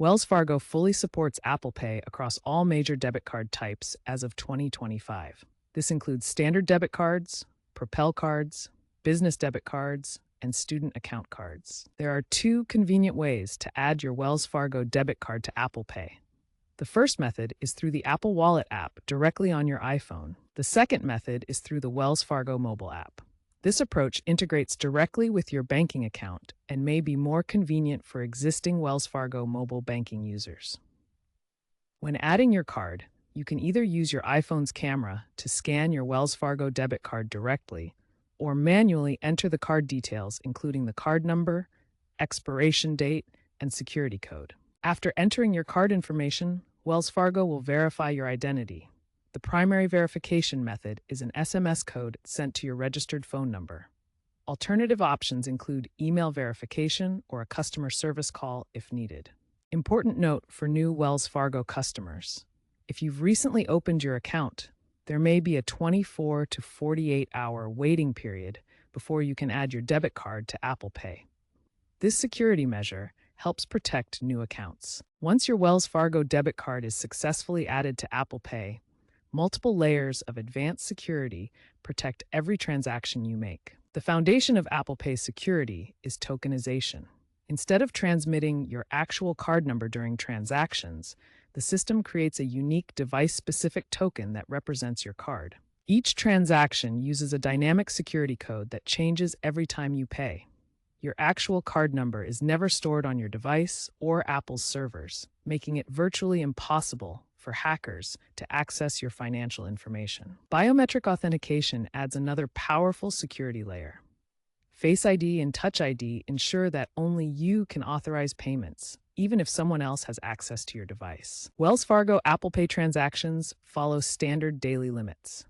Wells Fargo fully supports Apple Pay across all major debit card types as of 2025. This includes standard debit cards, Propel cards, business debit cards, and student account cards. There are two convenient ways to add your Wells Fargo debit card to Apple Pay. The first method is through the Apple Wallet app directly on your iPhone. The second method is through the Wells Fargo mobile app. This approach integrates directly with your banking account and may be more convenient for existing Wells Fargo mobile banking users. When adding your card, you can either use your iPhone's camera to scan your Wells Fargo debit card directly, or manually enter the card details, including the card number, expiration date, and security code. After entering your card information, Wells Fargo will verify your identity. The primary verification method is an SMS code sent to your registered phone number. Alternative options include email verification or a customer service call if needed. Important note for new Wells Fargo customers: if you've recently opened your account, there may be a 24 to 48-hour waiting period before you can add your debit card to Apple Pay. This security measure helps protect new accounts. Once your Wells Fargo debit card is successfully added to Apple Pay, multiple layers of advanced security protect every transaction you make. The foundation of Apple Pay's security is tokenization. Instead of transmitting your actual card number during transactions, the system creates a unique device-specific token that represents your card. Each transaction uses a dynamic security code that changes every time you pay. Your actual card number is never stored on your device or Apple's servers, making it virtually impossible for hackers to access your financial information. Biometric authentication adds another powerful security layer. Face ID and Touch ID ensure that only you can authorize payments, even if someone else has access to your device. Wells Fargo Apple Pay transactions follow standard daily limits,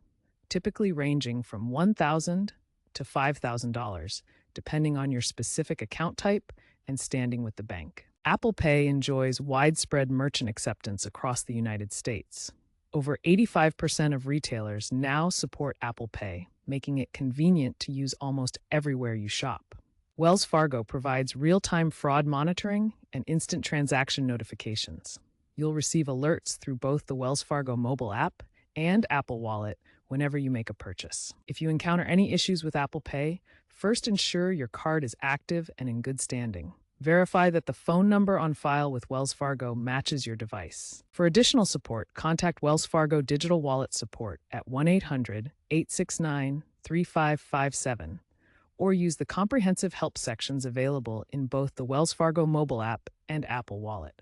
typically ranging from $1,000 to $5,000, depending on your specific account type and standing with the bank. Apple Pay enjoys widespread merchant acceptance across the United States. Over 85% of retailers now support Apple Pay, making it convenient to use almost everywhere you shop. Wells Fargo provides real-time fraud monitoring and instant transaction notifications. You'll receive alerts through both the Wells Fargo mobile app and Apple Wallet whenever you make a purchase. If you encounter any issues with Apple Pay, first ensure your card is active and in good standing. Verify that the phone number on file with Wells Fargo matches your device. For additional support, contact Wells Fargo Digital Wallet Support at 1-800-869-3557 or use the comprehensive help sections available in both the Wells Fargo mobile app and Apple Wallet.